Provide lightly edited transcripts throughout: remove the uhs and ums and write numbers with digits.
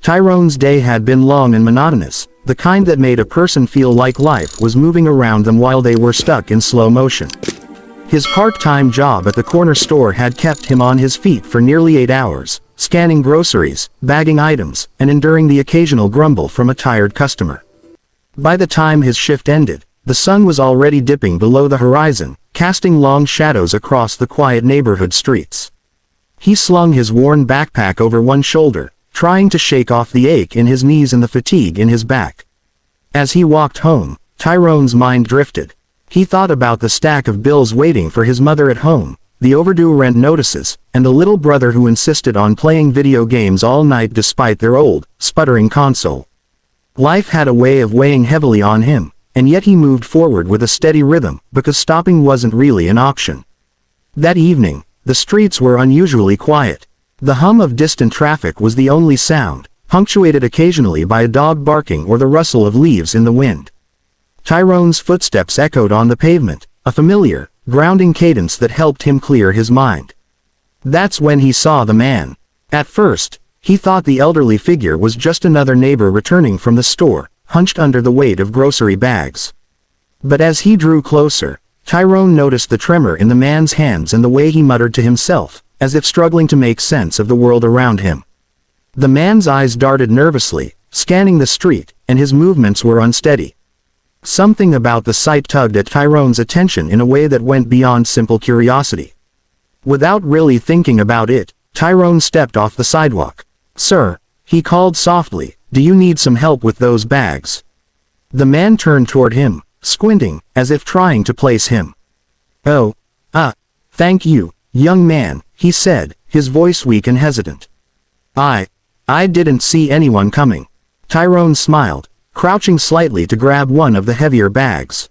Tyrone's day had been long and monotonous, the kind that made a person feel like life was moving around them while they were stuck in slow motion. His part-time job at the corner store had kept him on his feet for nearly 8 hours, scanning groceries, bagging items, and enduring the occasional grumble from a tired customer. By the time his shift ended, the sun was already dipping below the horizon, casting long shadows across the quiet neighborhood streets. He slung his worn backpack over one shoulder, trying to shake off the ache in his knees and the fatigue in his back. As he walked home, Tyrone's mind drifted. He thought about the stack of bills waiting for his mother at home, the overdue rent notices, and the little brother who insisted on playing video games all night despite their old, sputtering console. Life had a way of weighing heavily on him, and yet he moved forward with a steady rhythm, because stopping wasn't really an option. That evening, the streets were unusually quiet. The hum of distant traffic was the only sound, punctuated occasionally by a dog barking or the rustle of leaves in the wind. Tyrone's footsteps echoed on the pavement, a familiar, grounding cadence that helped him clear his mind. That's when he saw the man. At first, he thought the elderly figure was just another neighbor returning from the store, hunched under the weight of grocery bags. But as he drew closer, Tyrone noticed the tremor in the man's hands and the way he muttered to himself, as if struggling to make sense of the world around him. The man's eyes darted nervously, scanning the street, and his movements were unsteady. Something about the sight tugged at Tyrone's attention in a way that went beyond simple curiosity. Without really thinking about it, Tyrone stepped off the sidewalk. "Sir," he called softly, "do you need some help with those bags?" The man turned toward him, squinting, as if trying to place him. "Oh, thank you, young man," he said, his voice weak and hesitant. I didn't see anyone coming." Tyrone smiled, crouching slightly to grab one of the heavier bags.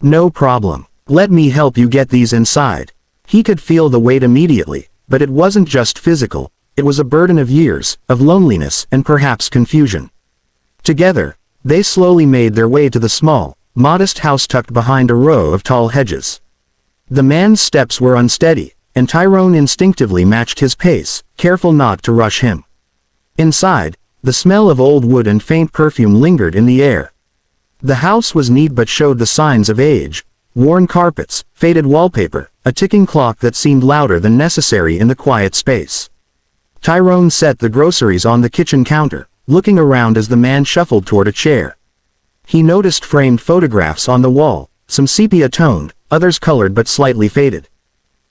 "No problem. Let me help you get these inside." He could feel the weight immediately, but it wasn't just physical, it was a burden of years, of loneliness and perhaps confusion. Together, they slowly made their way to the small, modest house tucked behind a row of tall hedges. The man's steps were unsteady, and Tyrone instinctively matched his pace, careful not to rush him. Inside, the smell of old wood and faint perfume lingered in the air. The house was neat but showed the signs of age: worn carpets, faded wallpaper, a ticking clock that seemed louder than necessary in the quiet space. Tyrone set the groceries on the kitchen counter, looking around as the man shuffled toward a chair. He noticed framed photographs on the wall, some sepia-toned, others colored but slightly faded.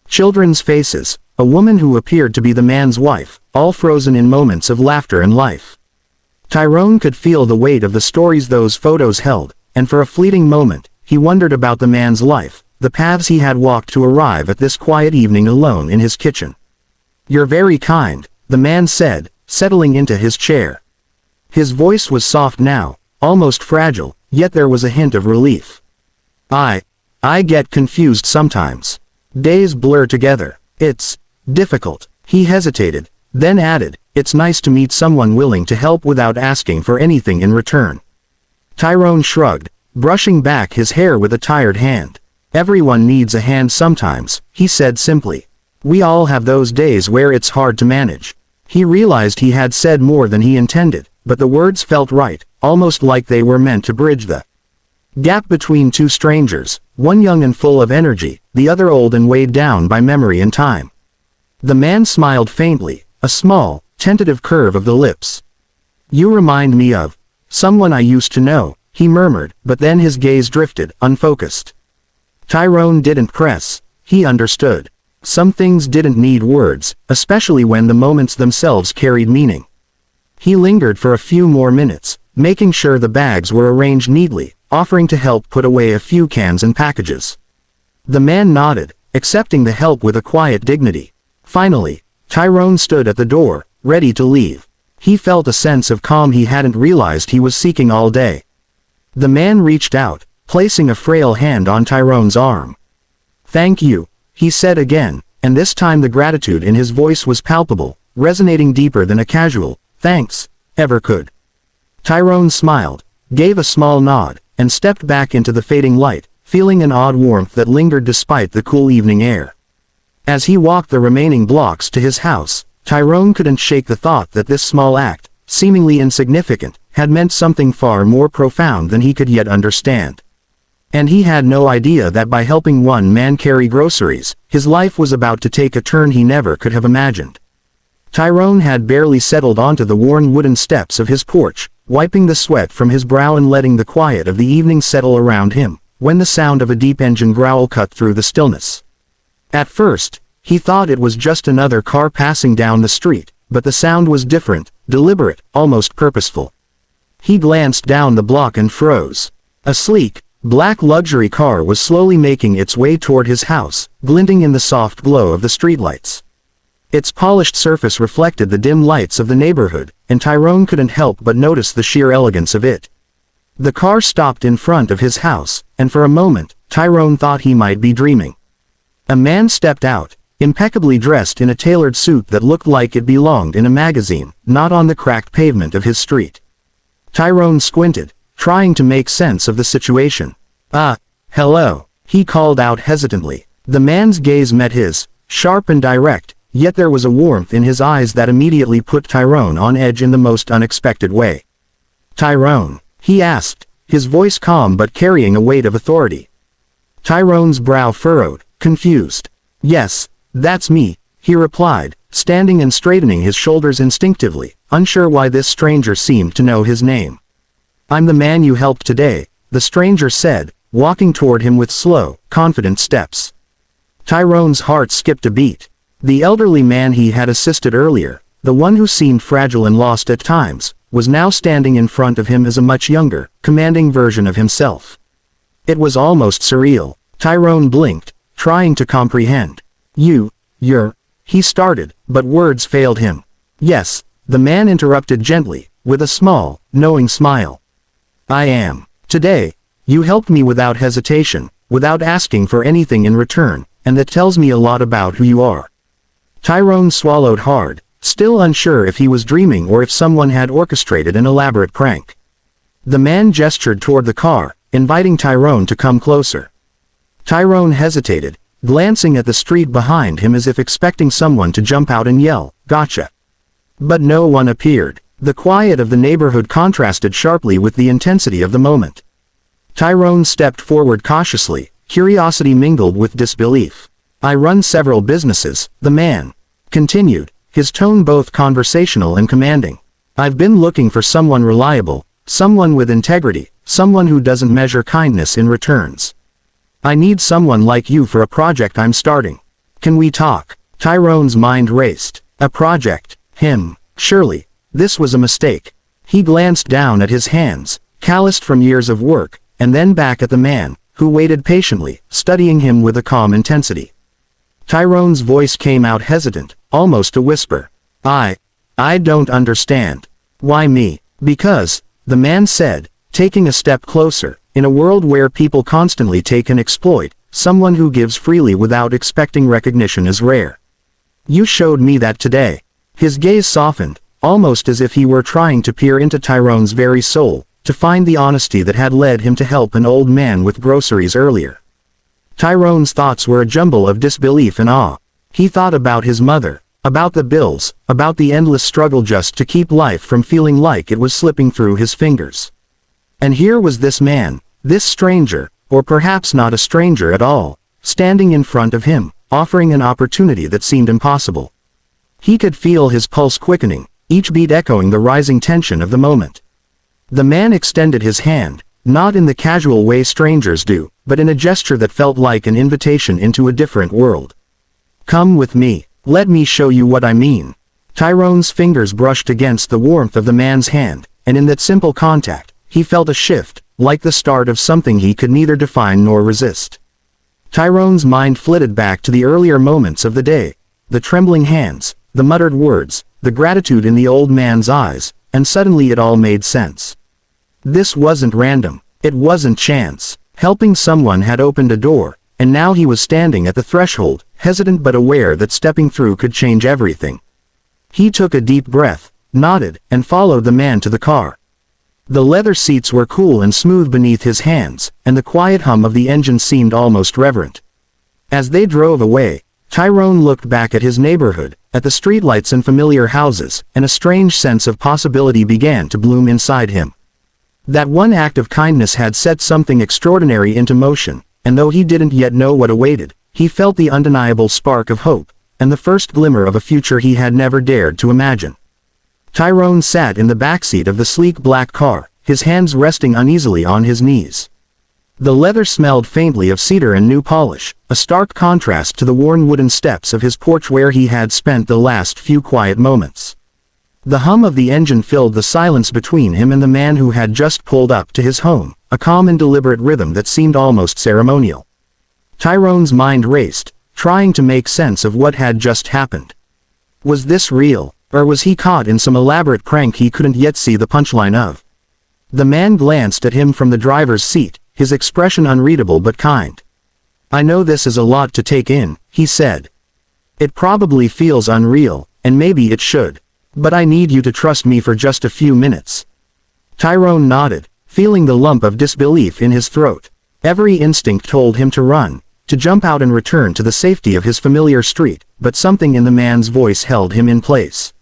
Children's faces, a woman who appeared to be the man's wife, all frozen in moments of laughter and life. Tyrone could feel the weight of the stories those photos held, and for a fleeting moment, he wondered about the man's life, the paths he had walked to arrive at this quiet evening alone in his kitchen. "You're very kind," the man said, settling into his chair. His voice was soft now, almost fragile, yet there was a hint of relief. I get confused sometimes. Days blur together. It's difficult." He hesitated, then added, "It's nice to meet someone willing to help without asking for anything in return." Tyrone shrugged, brushing back his hair with a tired hand. "Everyone needs a hand sometimes," he said simply. "We all have those days where it's hard to manage." He realized he had said more than he intended, but the words felt right, almost like they were meant to bridge the gap between two strangers, one young and full of energy, the other old and weighed down by memory and time. The man smiled faintly, a small, tentative curve of the lips. "You remind me of someone I used to know," he murmured, but then his gaze drifted, unfocused. Tyrone didn't press. He understood. Some things didn't need words, especially when the moments themselves carried meaning. He lingered for a few more minutes, making sure the bags were arranged neatly, offering to help put away a few cans and packages. The man nodded, accepting the help with a quiet dignity. Finally, Tyrone stood at the door, ready to leave. He felt a sense of calm he hadn't realized he was seeking all day. The man reached out, placing a frail hand on Tyrone's arm. "Thank you," he said again, and this time the gratitude in his voice was palpable, resonating deeper than a casual "thanks" ever could. Tyrone smiled, gave a small nod, and stepped back into the fading light, feeling an odd warmth that lingered despite the cool evening air. As he walked the remaining blocks to his house, Tyrone couldn't shake the thought that this small act, seemingly insignificant, had meant something far more profound than he could yet understand. And he had no idea that by helping one man carry groceries, his life was about to take a turn he never could have imagined. Tyrone had barely settled onto the worn wooden steps of his porch, wiping the sweat from his brow and letting the quiet of the evening settle around him, when the sound of a deep engine growl cut through the stillness. At first, he thought it was just another car passing down the street, but the sound was different, deliberate, almost purposeful. He glanced down the block and froze. A sleek, black luxury car was slowly making its way toward his house, glinting in the soft glow of the streetlights. Its polished surface reflected the dim lights of the neighborhood, and Tyrone couldn't help but notice the sheer elegance of it. The car stopped in front of his house, and for a moment, Tyrone thought he might be dreaming. A man stepped out, impeccably dressed in a tailored suit that looked like it belonged in a magazine, not on the cracked pavement of his street. Tyrone squinted, trying to make sense of the situation. Hello, he called out hesitantly. The man's gaze met his, sharp and direct, yet there was a warmth in his eyes that immediately put Tyrone on edge in the most unexpected way. "Tyrone?" he asked, his voice calm but carrying a weight of authority. Tyrone's brow furrowed, confused. "Yes, that's me," he replied, standing and straightening his shoulders instinctively, unsure why this stranger seemed to know his name. "I'm the man you helped today," the stranger said, walking toward him with slow, confident steps. Tyrone's heart skipped a beat. The elderly man he had assisted earlier, the one who seemed fragile and lost at times, was now standing in front of him as a much younger, commanding version of himself. It was almost surreal. Tyrone blinked, trying to comprehend. You're, he started, but words failed him. "Yes," the man interrupted gently, with a small, knowing smile. "I am. Today, you helped me without hesitation, without asking for anything in return, and that tells me a lot about who you are." Tyrone swallowed hard, still unsure if he was dreaming or if someone had orchestrated an elaborate prank. The man gestured toward the car, inviting Tyrone to come closer. Tyrone hesitated, glancing at the street behind him as if expecting someone to jump out and yell, "Gotcha!" But no one appeared. The quiet of the neighborhood contrasted sharply with the intensity of the moment. Tyrone stepped forward cautiously, curiosity mingled with disbelief. "I run several businesses," the man continued, his tone both conversational and commanding. "I've been looking for someone reliable, someone with integrity, someone who doesn't measure kindness in returns. I need someone like you for a project I'm starting. Can we talk?" Tyrone's mind raced. A project? Him? Surely, this was a mistake. He glanced down at his hands, calloused from years of work, and then back at the man, who waited patiently, studying him with a calm intensity. Tyrone's voice came out hesitant, almost a whisper. I don't understand." "Why me?" "Because," the man said, taking a step closer, "in a world where people constantly take and exploit, someone who gives freely without expecting recognition is rare. You showed me that today." His gaze softened, almost as if he were trying to peer into Tyrone's very soul, to find the honesty that had led him to help an old man with groceries earlier. Tyrone's thoughts were a jumble of disbelief and awe. He thought about his mother, about the bills, about the endless struggle just to keep life from feeling like it was slipping through his fingers. And here was this man, this stranger, or perhaps not a stranger at all, standing in front of him, offering an opportunity that seemed impossible. He could feel his pulse quickening, each beat echoing the rising tension of the moment. The man extended his hand, not in the casual way strangers do, but in a gesture that felt like an invitation into a different world. "Come with me. Let me show you what I mean." Tyrone's fingers brushed against the warmth of the man's hand, and in that simple contact, he felt a shift, like the start of something he could neither define nor resist. Tyrone's mind flitted back to the earlier moments of the day, the trembling hands, the muttered words, the gratitude in the old man's eyes, and suddenly it all made sense. This wasn't random. It wasn't chance. Helping someone had opened a door, and now he was standing at the threshold, hesitant but aware that stepping through could change everything. He took a deep breath, nodded, and followed the man to the car. The leather seats were cool and smooth beneath his hands, and the quiet hum of the engine seemed almost reverent. As they drove away, Tyrone looked back at his neighborhood, at the streetlights and familiar houses, and a strange sense of possibility began to bloom inside him. That one act of kindness had set something extraordinary into motion, and though he didn't yet know what awaited, he felt the undeniable spark of hope, and the first glimmer of a future he had never dared to imagine. Tyrone sat in the backseat of the sleek black car, his hands resting uneasily on his knees. The leather smelled faintly of cedar and new polish, a stark contrast to the worn wooden steps of his porch where he had spent the last few quiet moments. The hum of the engine filled the silence between him and the man who had just pulled up to his home, a calm and deliberate rhythm that seemed almost ceremonial. Tyrone's mind raced, trying to make sense of what had just happened. Was this real, or was he caught in some elaborate prank he couldn't yet see the punchline of? The man glanced at him from the driver's seat, his expression unreadable but kind. "I know this is a lot to take in," he said. "It probably feels unreal, and maybe it should. But I need you to trust me for just a few minutes." Tyrone nodded, feeling the lump of disbelief in his throat. Every instinct told him to run, to jump out and return to the safety of his familiar street, but something in the man's voice held him in place.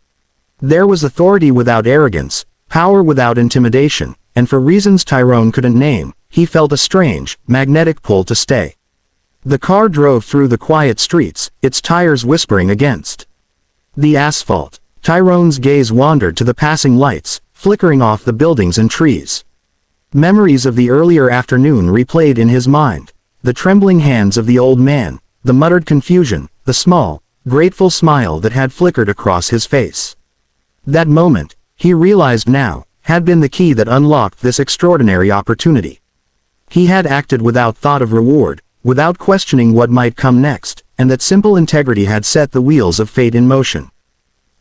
There was authority without arrogance, power without intimidation, and for reasons Tyrone couldn't name, he felt a strange, magnetic pull to stay. The car drove through the quiet streets, its tires whispering against the asphalt. Tyrone's gaze wandered to the passing lights, flickering off the buildings and trees. Memories of the earlier afternoon replayed in his mind. The trembling hands of the old man, the muttered confusion, the small, grateful smile that had flickered across his face. That moment, he realized now, had been the key that unlocked this extraordinary opportunity. He had acted without thought of reward, without questioning what might come next, and that simple integrity had set the wheels of fate in motion.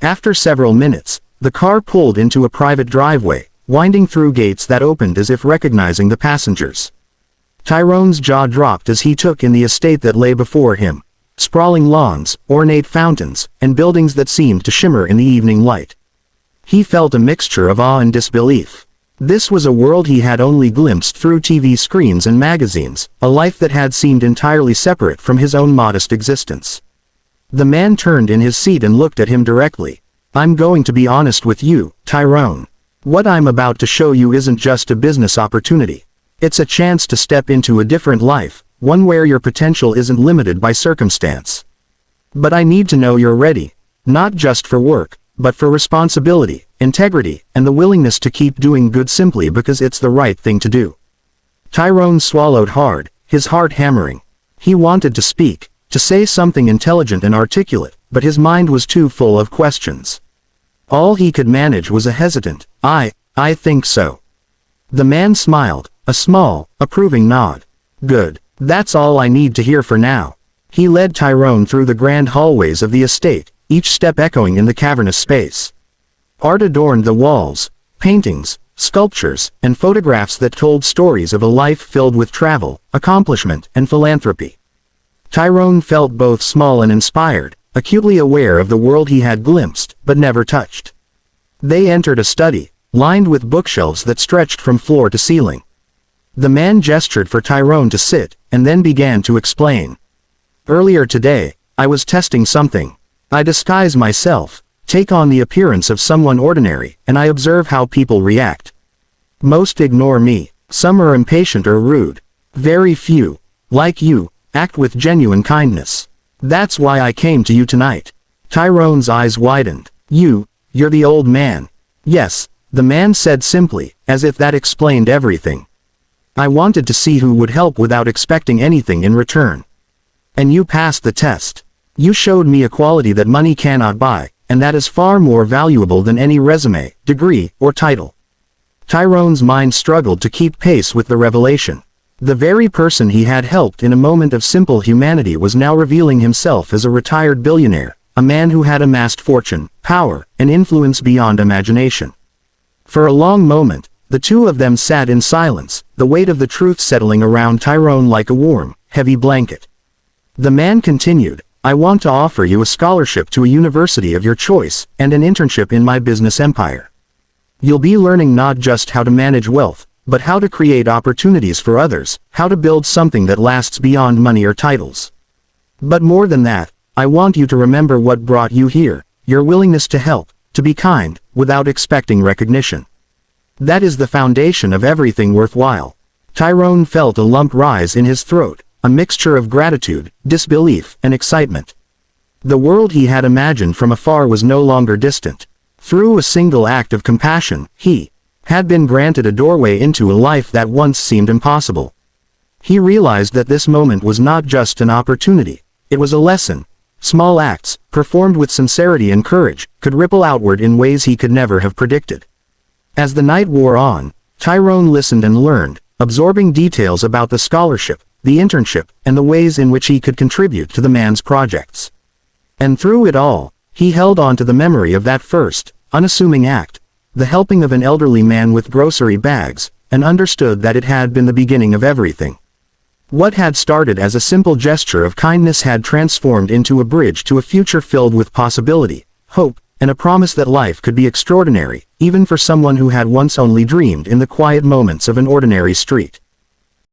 After several minutes, the car pulled into a private driveway, winding through gates that opened as if recognizing the passengers. Tyrone's jaw dropped as he took in the estate that lay before him, sprawling lawns, ornate fountains, and buildings that seemed to shimmer in the evening light. He felt a mixture of awe and disbelief. This was a world he had only glimpsed through TV screens and magazines, a life that had seemed entirely separate from his own modest existence. The man turned in his seat and looked at him directly. "I'm going to be honest with you, Tyrone. What I'm about to show you isn't just a business opportunity. It's a chance to step into a different life, one where your potential isn't limited by circumstance. But I need to know you're ready, not just for work, but for responsibility, integrity, and the willingness to keep doing good simply because it's the right thing to do." Tyrone swallowed hard, his heart hammering. He wanted to speak, to say something intelligent and articulate, but his mind was too full of questions. All he could manage was a hesitant, I think so." The man smiled, a small, approving nod. "Good. That's all I need to hear for now." He led Tyrone through the grand hallways of the estate, each step echoing in the cavernous space. Art adorned the walls, paintings, sculptures, and photographs that told stories of a life filled with travel, accomplishment, and philanthropy. Tyrone felt both small and inspired, acutely aware of the world he had glimpsed, but never touched. They entered a study, lined with bookshelves that stretched from floor to ceiling. The man gestured for Tyrone to sit, and then began to explain. "Earlier today, I was testing something. I disguise myself, take on the appearance of someone ordinary, and I observe how people react. Most ignore me, some are impatient or rude. Very few, like you, act with genuine kindness. That's why I came to you tonight." Tyrone's eyes widened. You're the old man." "Yes," the man said simply, as if that explained everything. "I wanted to see who would help without expecting anything in return. And you passed the test. You showed me a quality that money cannot buy, and that is far more valuable than any resume, degree, or title." Tyrone's mind struggled to keep pace with the revelation. The very person he had helped in a moment of simple humanity was now revealing himself as a retired billionaire, a man who had amassed fortune, power, and influence beyond imagination. For a long moment, the two of them sat in silence, the weight of the truth settling around Tyrone like a warm, heavy blanket. The man continued, "I want to offer you a scholarship to a university of your choice, and an internship in my business empire. You'll be learning not just how to manage wealth, but how to create opportunities for others, how to build something that lasts beyond money or titles. But more than that, I want you to remember what brought you here, your willingness to help, to be kind, without expecting recognition. That is the foundation of everything worthwhile. Tyrone felt a lump rise in his throat, a mixture of gratitude, disbelief, and excitement. The world he had imagined from afar was no longer distant. Through a single act of compassion, he had been granted a doorway into a life that once seemed impossible. He realized that this moment was not just an opportunity, it was a lesson. Small acts, performed with sincerity and courage, could ripple outward in ways he could never have predicted. As the night wore on, Tyrone listened and learned, absorbing details about the scholarship, the internship, and the ways in which he could contribute to the man's projects. And through it all, he held on to the memory of that first, unassuming act, the helping of an elderly man with grocery bags, and understood that it had been the beginning of everything. What had started as a simple gesture of kindness had transformed into a bridge to a future filled with possibility, hope, and a promise that life could be extraordinary, even for someone who had once only dreamed in the quiet moments of an ordinary street.